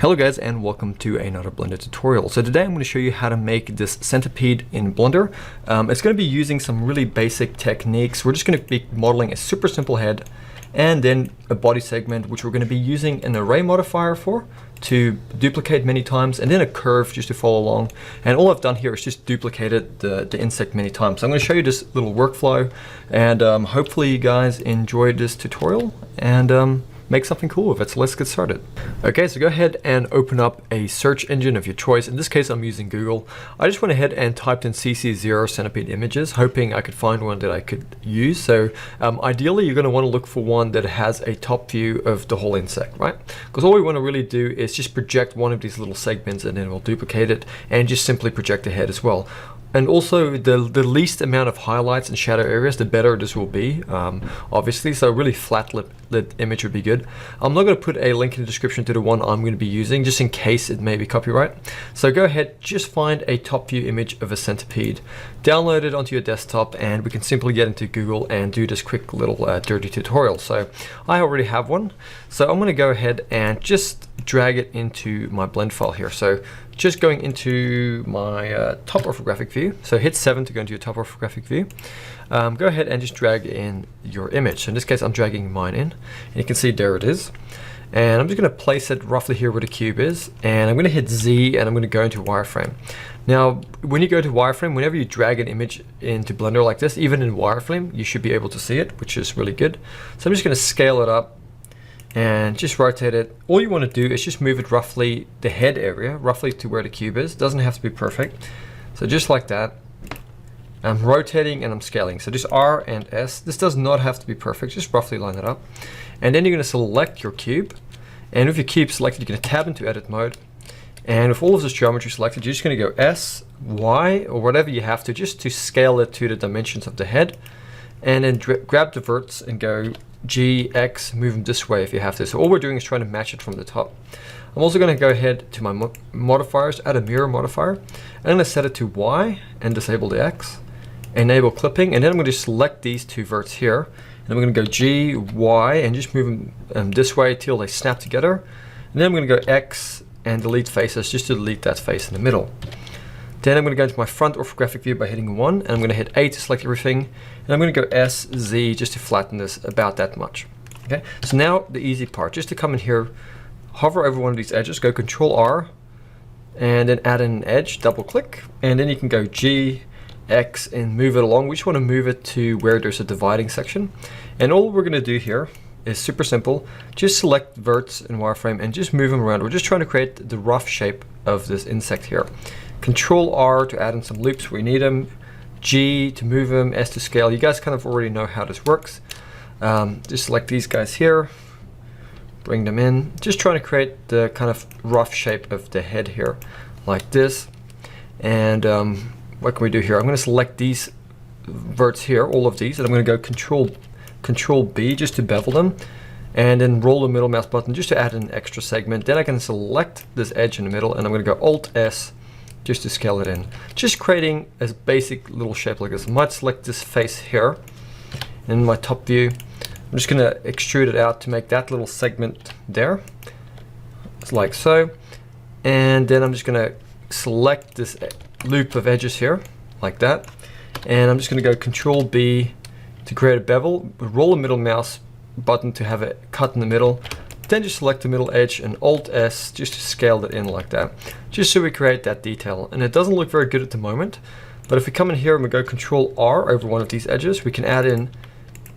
Hello guys, and welcome to another Blender tutorial. So today I'm going to show you how to make this centipede in Blender. It's going to be using some really basic techniques. We're just going to be modeling a super simple head and then a body segment, which we're going to be using an array modifier for to duplicate many times, and then a curve just to follow along. And all I've done here is just duplicated the insect many times. So I'm going to show you this little workflow, and hopefully you guys enjoyed this tutorial and make something cool with it. So let's get started. Okay, so go ahead and open up a search engine of your choice. In this case, I'm using Google. I just went ahead and typed in CC0 centipede images, hoping I could find one that I could use. So ideally, you're going to want to look for one that has a top view of the whole insect, right? Because all we want to really do is just project one of these little segments, and then we'll duplicate it and just simply project the head as well. And also the least amount of highlights and shadow areas, the better this will be, obviously. So a really flat lit image would be good. I'm not going to put a link in the description to the one I'm going to be using, just in case it may be copyright. So go ahead, just find a top view image of a centipede, download it onto your desktop, and we can simply get into Google and do this quick little dirty tutorial. So I already have one. So I'm going to go ahead and just drag it into my blend file here. So just going into my top orthographic view. So hit 7 to go into your top orthographic view. Go ahead and just drag in your image. So in this case, I'm dragging mine in, and you can see there it is. And I'm just going to place it roughly here where the cube is, and I'm going to hit Z, and I'm going to go into wireframe. Now, when you go to wireframe, whenever you drag an image into Blender like this, even in wireframe, you should be able to see it, which is really good. So I'm just going to scale it up and just rotate it. All you want to do is just move it roughly, the head area, roughly to where the cube is. Doesn't have to be perfect. So just like that. I'm rotating and I'm scaling. So just R and S. This does not have to be perfect, just roughly line it up. And then you're going to select your cube. And with your cube selected, you're going to tab into edit mode. And with all of this geometry selected, you're just going to go S, Y, or whatever you have to, just to scale it to the dimensions of the head. And then grab the verts and go G, X, move them this way if you have to. So all we're doing is trying to match it from the top. I'm also going to go ahead to my modifiers, add a mirror modifier. I'm going to set it to Y and disable the X. Enable clipping, and then I'm going to select these two verts here. And I'm going to go G, Y, and just move them this way till they snap together. And then I'm going to go X and delete faces, just to delete that face in the middle. Then I'm going to go into my front orthographic view by hitting 1, and I'm going to hit A to select everything, and I'm going to go S, Z, just to flatten this about that much. Okay, so now the easy part, just to come in here, hover over one of these edges, go Control R, and then add in an edge, double click, and then you can go G, X, and move it along. We just want to move it to where there's a dividing section. And all we're going to do here is super simple. Just select verts in wireframe and just move them around. We're just trying to create the rough shape of this insect here. Control R to add in some loops where you need them, G to move them, S to scale. You guys kind of already know how this works. Just select these guys here, bring them in. Just trying to create the kind of rough shape of the head here, like this. And what can we do here? I'm going to select these verts here, all of these, and I'm going to go Control B just to bevel them, and then roll the middle mouse button just to add an extra segment. Then I can select this edge in the middle, and I'm going to go Alt S just to scale it in. Just creating a basic little shape like this. I might select this face here in my top view. I'm just going to extrude it out to make that little segment there. It's like so. And then I'm just going to select this loop of edges here, like that. And I'm just going to go Control B to create a bevel. Roll the middle mouse button to have a cut in the middle. Then just select the middle edge and Alt S just to scale it in like that, just so we create that detail. And it doesn't look very good at the moment, but if we come in here and we go Control R over one of these edges, we can add in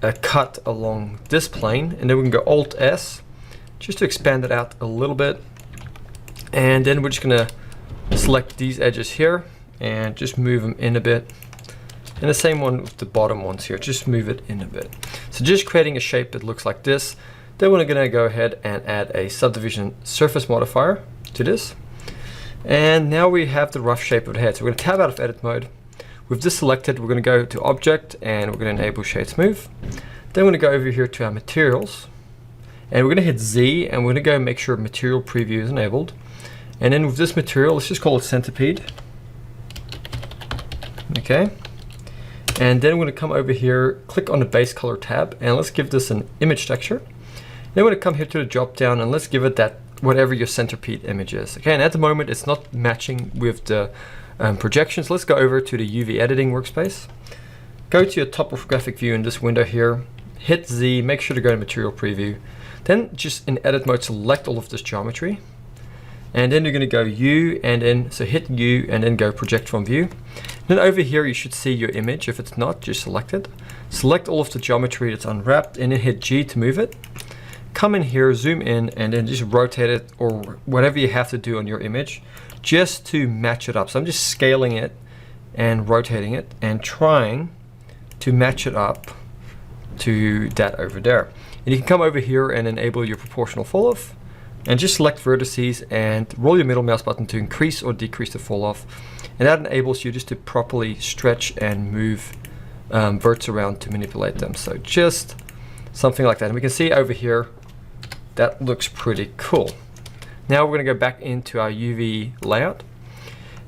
a cut along this plane, and then we can go Alt S just to expand it out a little bit. And then we're just gonna select these edges here and just move them in a bit. And the same one with the bottom ones here, just move it in a bit. So just creating a shape that looks like this. Then we're going to go ahead and add a subdivision surface modifier to this. And now we have the rough shape of the head. So we're going to tab out of edit mode. With this selected, we're going to go to object and we're going to enable shade smooth. Then we're going to go over here to our materials. And we're going to hit Z, and we're going to go make sure material preview is enabled. And then with this material, let's just call it centipede. Okay. And then we're going to come over here, click on the base color tab, and let's give this an image texture. Then we're going to come here to the drop down, and let's give it that whatever your centipede image is. Okay, and at the moment it's not matching with the projections. Let's go over to the UV editing workspace. Go to your top orthographic view in this window here. Hit Z, make sure to go to material preview. Then just in edit mode, select all of this geometry. And then you're going to go U, and then, so hit U and then go project from view. Then over here you should see your image. If it's not, just select it. Select all of the geometry that's unwrapped and then hit G to move it. Come in here, zoom in, and then just rotate it or whatever you have to do on your image just to match it up. So I'm just scaling it and rotating it and trying to match it up to that over there. And you can come over here and enable your proportional fall off and just select vertices and roll your middle mouse button to increase or decrease the fall off. And that enables you just to properly stretch and move verts around to manipulate them. So just something like that. And we can see over here, that looks pretty cool. Now we're going to go back into our UV layout,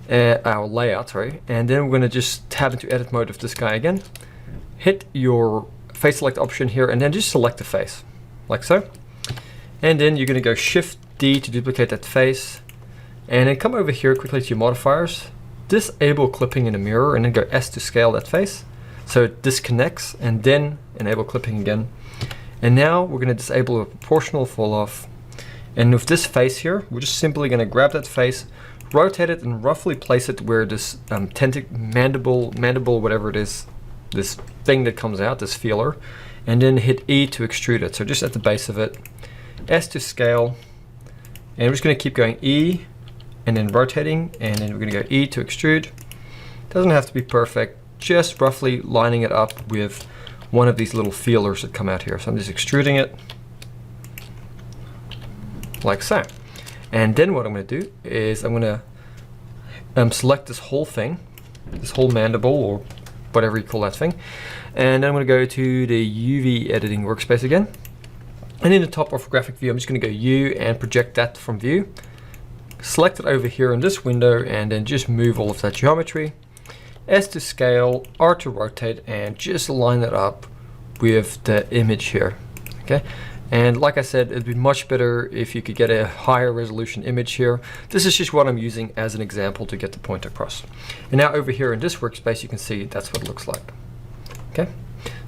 and then we're going to just tab into edit mode of this guy again. Hit your face select option here, and then just select the face, like so. And then you're going to go Shift D to duplicate that face, and then come over here quickly to your modifiers, disable clipping in the mirror, and then go S to scale that face so it disconnects, and then enable clipping again. And now we're going to disable a proportional fall off. And with this face here, we're just simply going to grab that face, rotate it, and roughly place it where this mandible, whatever it is, this thing that comes out, this feeler, and then hit E to extrude it. So just at the base of it, S to scale, and we're just going to keep going E, and then rotating, and then we're going to go E to extrude. Doesn't have to be perfect, just roughly lining it up with one of these little feelers that come out here. So I'm just extruding it like so. And then what I'm going to do is I'm going to select this whole thing, this whole mandible or whatever you call that thing, and then I'm going to go to the UV editing workspace again. And in the top orthographic view, I'm just going to go U and project that from view. Select it over here in this window and then just move all of that geometry. S to scale, R to rotate, and just line that up with the image here. Okay, and like I said, it'd be much better if you could get a higher resolution image here. This is just what I'm using as an example to get the point across. And now over here in this workspace, you can see that's what it looks like. Okay,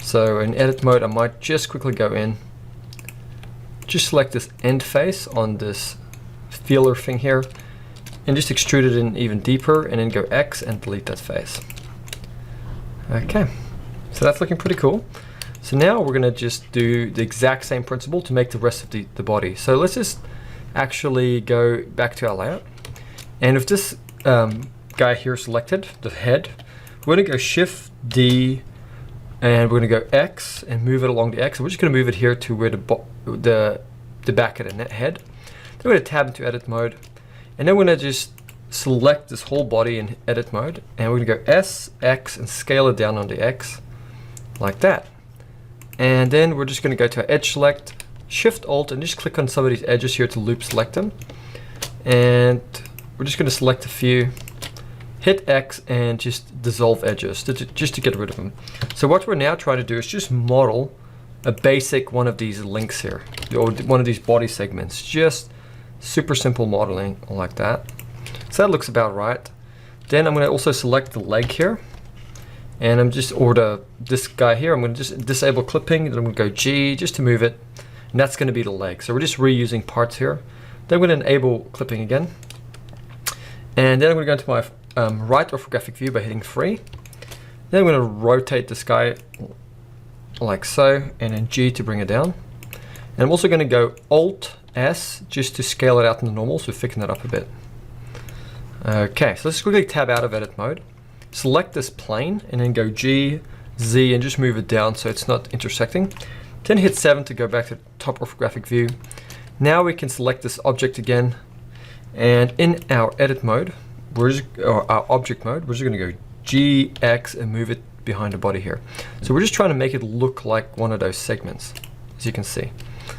so in edit mode, I might just quickly go in, just select this end face on this feeler thing here, and just extrude it in even deeper, and then go X and delete that face. Okay, so that's looking pretty cool. So now we're going to just do the exact same principle to make the rest of the body. So let's just actually go back to our layout, and with this guy here selected, the head, we're going to go Shift D, and we're going to go X and move it along the X. So we're just going to move it here to where the back of the head. Then we're going to tab into edit mode, and then we're going to just select this whole body in edit mode, and we're going to go S, X, and scale it down on the X, like that. And then we're just going to go to our edge select, Shift Alt, and just click on some of these edges here to loop select them. And we're just going to select a few, hit X, and just dissolve edges, just to get rid of them. So what we're now trying to do is just model a basic one of these links here, or one of these body segments, just super simple modeling like that. So that looks about right. Then I'm going to also select the leg here, and I'm just, or this guy here, I'm going to just disable clipping, then I'm going to go G just to move it, and that's going to be the leg. So we're just reusing parts here. Then I'm going to enable clipping again, and then I'm going to go into my right orthographic view by hitting 3. Then I'm going to rotate this guy like so, and then G to bring it down. And I'm also going to go Alt S just to scale it out in the normal, so thicken that up a bit. Okay, so let's quickly tab out of edit mode. Select this plane and then go G, Z, and just move it down so it's not intersecting. Then hit 7 to go back to top orthographic view. Now we can select this object again, and in our edit mode, or our object mode, we're just going to go G, X, and move it behind the body here. So we're just trying to make it look like one of those segments, as you can see.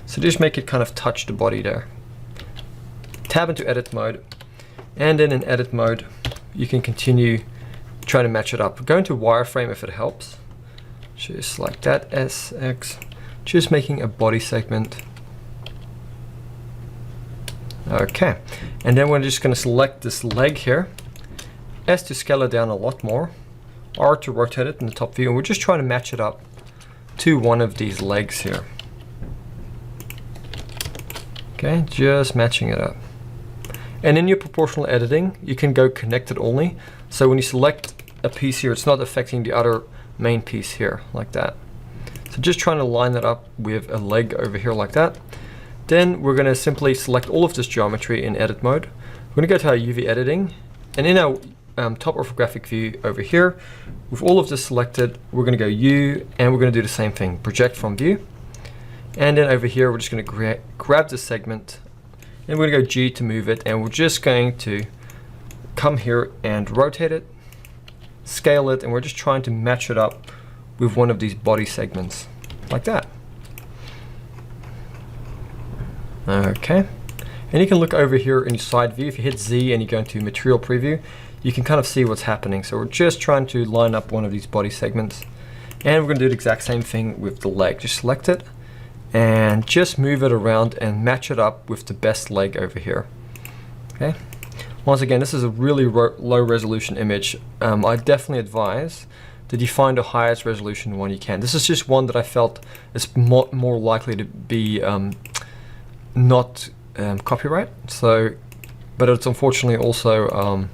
So just make it kind of touch the body there. Tab into edit mode, and then in edit mode, you can continue trying to match it up. Go into wireframe if it helps. Just like that, S, X, just making a body segment Okay, and then we're just going to select this leg here, S to scale it down a lot more, R to rotate it in the top view, and we're just trying to match it up to one of these legs here. Okay, just matching it up. And in your proportional editing, you can go connected only. So when you select a piece here, it's not affecting the other main piece here, like that. So just trying to line that up with a leg over here like that. Then we're going to simply select all of this geometry in edit mode. We're going to go to our UV editing, and in our top orthographic view over here, with all of this selected, we're going to go U, and we're going to do the same thing, project from view. And then over here, we're just going to grab this segment, and we're going to go G to move it, and we're just going to come here and rotate it, scale it, and we're just trying to match it up with one of these body segments, like that. Okay, and you can look over here in your side view. If you hit Z and you go into material preview, you can kind of see what's happening. So we're just trying to line up one of these body segments, and we're going to do the exact same thing with the leg. Just select it and just move it around and match it up with the best leg over here. Okay, once again, this is a really low resolution image. I definitely advise that you find the highest resolution one you can. This is just one that I felt is more likely to be not copyright, so, but it's unfortunately also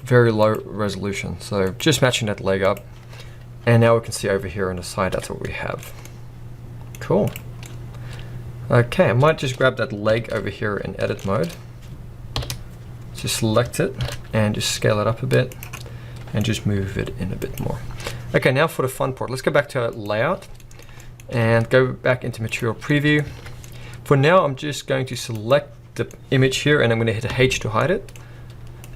very low resolution. So just matching that leg up, and now we can see over here on the side, that's what we have. Cool. Okay, I might just grab that leg over here in edit mode. Just select it and just scale it up a bit and just move it in a bit more. Okay, now for the fun part, let's go back to our layout and go back into material preview. For now, I'm just going to select the image here, and I'm going to hit H to hide it.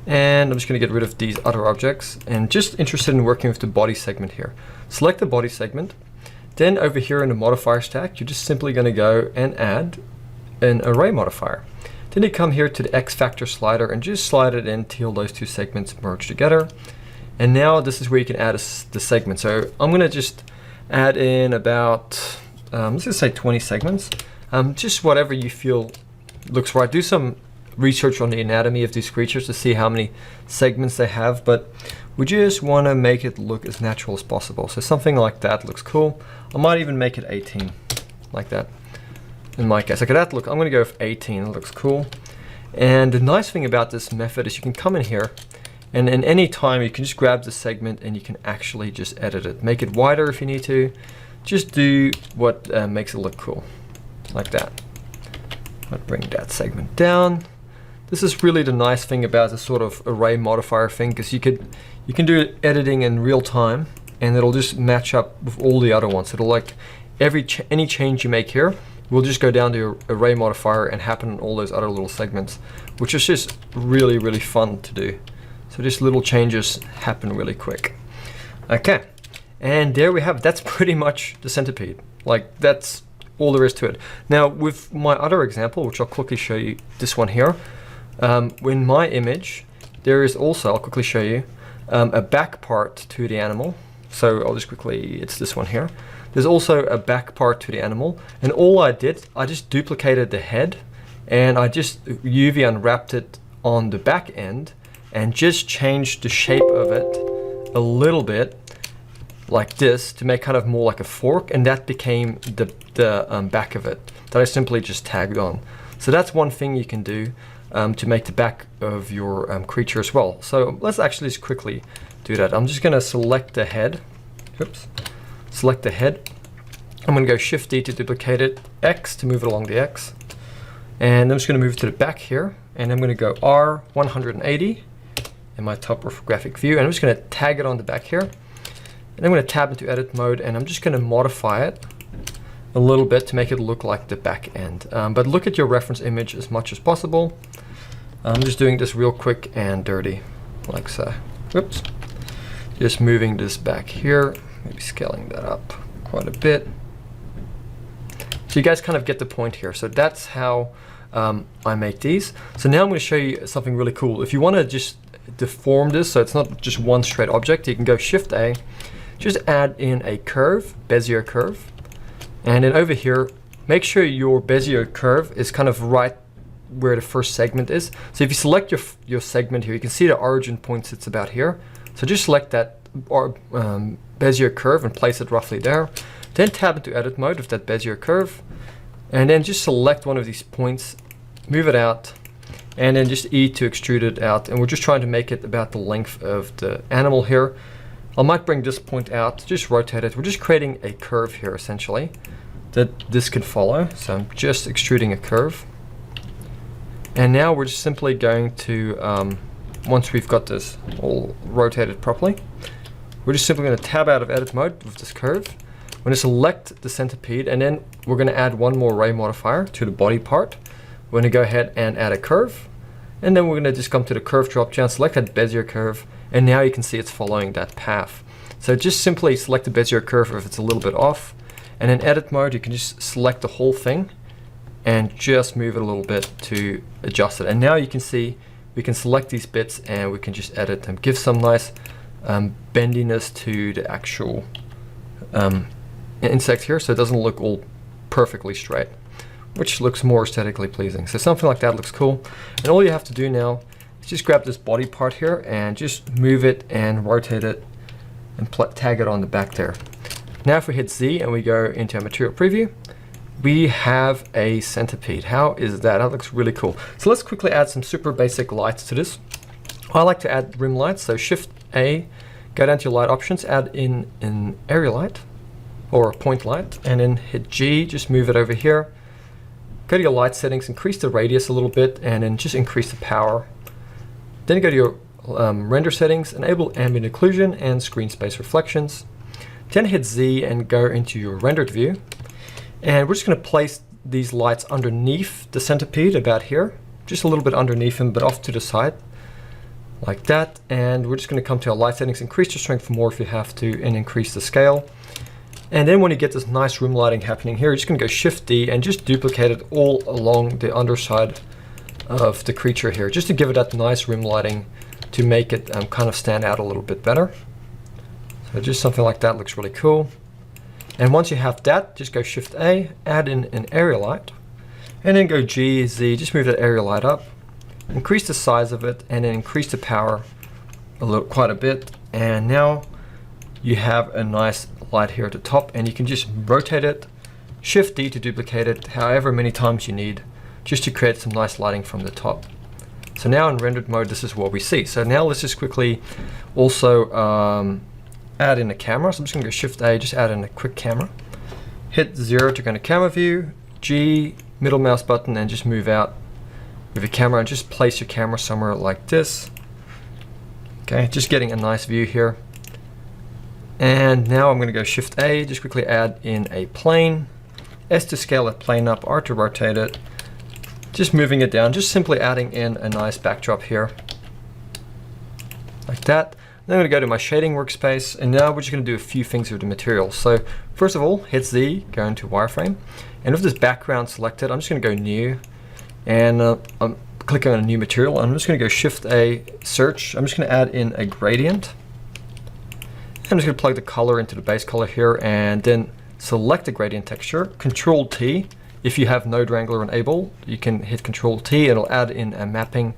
And I'm just going to get rid of these other objects, and just interested in working with the body segment here. Select the body segment. Then over here in the modifier stack, you're just simply going to go and add an array modifier. Then you come here to the X factor slider and just slide it in till those two segments merge together. And now this is where you can add the segment. So I'm going to just add in about, let's just say 20 segments. Just whatever you feel looks right. Do some research on the anatomy of these creatures to see how many segments they have, but we just want to make it look as natural as possible. So something like that looks cool. I might even make it 18, like that. In my case, okay, that look, I'm going to go with 18. It looks cool. And the nice thing about this method is you can come in here, and in any time you can just grab the segment and you can actually just edit it. Make it wider if you need to. Just do what makes it look cool, like that. I'll bring that segment down. This is really the nice thing about the sort of array modifier thing, because you can do editing in real time, and it'll just match up with all the other ones. It'll like any change you make here will just go down to your array modifier and happen in all those other little segments, which is just really, really fun to do. So just little changes happen really quick. Okay, and there we have it. That's pretty much the centipede. Like, that's all there is to it. Now with my other example, which I'll quickly show you, this one here, in my image, there is also, I'll quickly show you, a back part to the animal. So I'll just quickly, it's this one here. There's also a back part to the animal, and all I did, I just duplicated the head, and I just UV unwrapped it on the back end, and just changed the shape of it a little bit, like this, to make kind of more like a fork, and that became the back of it that I simply just tagged on. So that's one thing you can do to make the back of your creature as well. So let's actually just quickly do that. I'm just going to select the head. Oops. Select the head. I'm going to go Shift D to duplicate it, X to move it along the X, and I'm just going to move to the back here, and I'm going to go R 180 in my top orthographic view, and I'm just going to tag it on the back here, and I'm going to tab into edit mode, and I'm just going to modify it a little bit to make it look like the back end. But look at your reference image as much as possible. I'm just doing this real quick and dirty, like so. Oops. Just moving this back here, maybe scaling that up quite a bit. So you guys kind of get the point here. So that's how I make these. So now I'm going to show you something really cool. If you want to just deform this so it's not just one straight object, you can go Shift A, just add in a curve, Bezier curve. And then over here, make sure your Bezier curve is kind of right where the first segment is. So if you select your segment here, you can see the origin point sits about here. So just select that Bezier curve and place it roughly there. Then tab into edit mode with that Bezier curve, and then just select one of these points, move it out, and then just E to extrude it out. And we're just trying to make it about the length of the animal here. I might bring this point out, just rotate it. We're just creating a curve here essentially that this could follow. So I'm just extruding a curve. And now we're just simply going to, once we've got this all rotated properly, we're just simply going to tab out of edit mode with this curve. We're going to select the centipede, and then we're going to add one more ray modifier to the body part. We're going to go ahead and add a curve, and then we're going to just come to the curve drop down, select that Bezier curve, and now you can see it's following that path. So just simply select the Bezier curve if it's a little bit off, and in edit mode you can just select the whole thing and just move it a little bit to adjust it. And now you can see we can select these bits and we can just edit them, give some nice bendiness to the actual insect here, so it doesn't look all perfectly straight, which looks more aesthetically pleasing. So something like that looks cool. And all you have to do now is just grab this body part here and just move it and rotate it and tag it on the back there. Now if we hit Z and we go into our material preview, we have a centipede. How is that? That looks really cool. So let's quickly add some super basic lights to this. I like to add rim lights, so Shift A, go down to your light options, add in an area light or a point light, and then hit G, just move it over here. Go to your light settings, increase the radius a little bit, and then just increase the power. Then go to your render settings, enable ambient occlusion and screen space reflections. Then hit Z and go into your rendered view. And we're just going to place these lights underneath the centipede about here, just a little bit underneath him, but off to the side, like that. And we're just going to come to our light settings, increase the strength more if you have to, and increase the scale. And then when you get this nice room lighting happening here, you're just going to go Shift D and just duplicate it all along the underside of the creature here, just to give it that nice rim lighting to make it kind of stand out a little bit better. So just something like that looks really cool. And once you have that, just go Shift A, add in an area light, and then go G, Z, just move that area light up, increase the size of it, and then increase the power quite a bit. And now you have a nice light here at the top, and you can just rotate it, Shift D to duplicate it however many times you need, just to create some nice lighting from the top. So now in rendered mode, this is what we see. So now let's just quickly also add in a camera. So I'm just going to go Shift A, just add in a quick camera. Hit 0 to go into camera view, G, middle mouse button, and just move out with your camera and just place your camera somewhere like this. Okay, just getting a nice view here. And now I'm going to go Shift A, just quickly add in a plane, S to scale that plane up, R to rotate it, just moving it down, just simply adding in a nice backdrop here, like that. Then I'm going to go to my shading workspace, and now we're just going to do a few things with the material. So first of all, hit Z, go into wireframe, and with this background selected, I'm just going to go new, and I'm clicking on a new material. I'm just going to go Shift A, search. I'm just going to add in a gradient. I'm just going to plug the color into the base color here, and then select the gradient texture, Control T. If you have Node Wrangler enabled, you can hit Control T, and it'll add in a mapping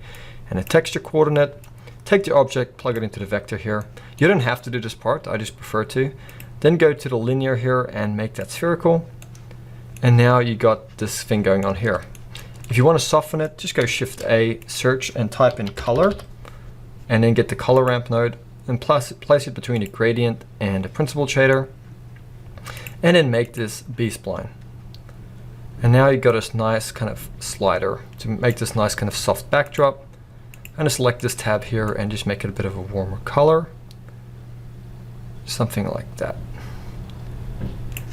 and a texture coordinate. Take the object, plug it into the vector here. You don't have to do this part, I just prefer to. Then go to the linear here and make that spherical. And now you got this thing going on here. If you want to soften it, just go Shift A, search, and type in color, and then get the color ramp node, and place it between a gradient and a principled shader, and then make this B-spline. And now you've got this nice kind of slider to make this nice kind of soft backdrop. I'm going to select this tab here and just make it a bit of a warmer color. Something like that.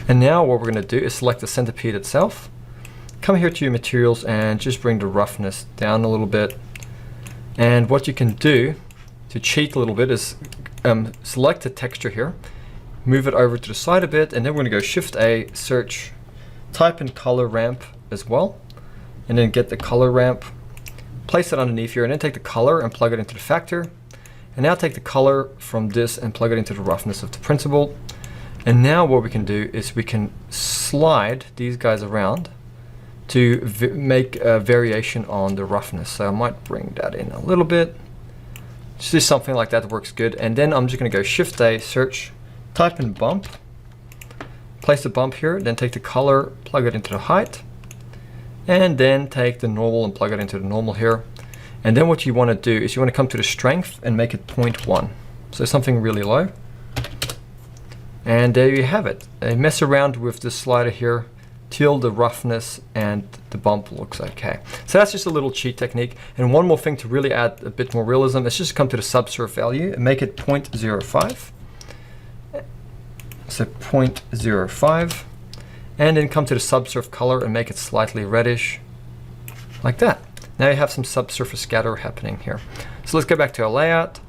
And now what we're going to do is select the centipede itself. Come here to your materials and just bring the roughness down a little bit. And what you can do to cheat a little bit is select the texture here, move it over to the side a bit, and then we're going to go Shift A, search, type in color ramp as well, and then get the color ramp, place it underneath here, and then take the color and plug it into the factor. And now take the color from this and plug it into the roughness of the principled. And now what we can do is we can slide these guys around to make a variation on the roughness. So I might bring that in a little bit. Just something like that works good. And then I'm just gonna go Shift A, search, type in bump, place the bump here, then take the color, plug it into the height, and then take the normal and plug it into the normal here. And then what you wanna do is you wanna come to the strength and make it 0.1. So something really low. And there you have it. Mess around with the slider here till the roughness and the bump looks okay. So that's just a little cheat technique. And one more thing to really add a bit more realism is just come to the subsurf value and make it 0.05. So 0.05. And then come to the subsurf color and make it slightly reddish, like that. Now you have some subsurface scatter happening here. So let's go back to our layout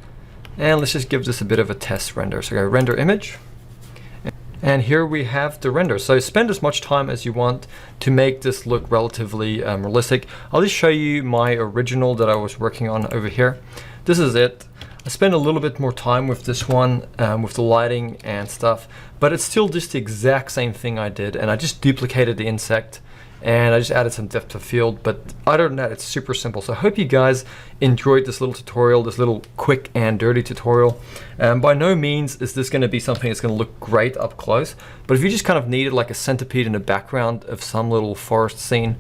and let's just give this a bit of a test render. So go render image. And here we have the render. So spend as much time as you want to make this look relatively realistic. I'll just show you my original that I was working on over here. This is it. I spent a little bit more time with this one, with the lighting and stuff, but it's still just the exact same thing I did. And I just duplicated the insect and I just added some depth of field, but other than that, it's super simple. So I hope you guys enjoyed this little tutorial, this little quick and dirty tutorial. By no means is this gonna be something that's gonna look great up close, but if you just kind of needed like a centipede in the background of some little forest scene,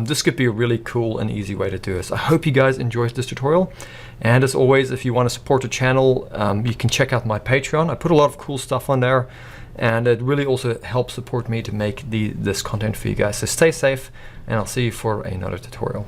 this could be a really cool and easy way to do this. I hope you guys enjoyed this tutorial. And as always, if you wanna support the channel, you can check out my Patreon. I put a lot of cool stuff on there. And it really also helps support me to make this content for you guys. So stay safe, and I'll see you for another tutorial.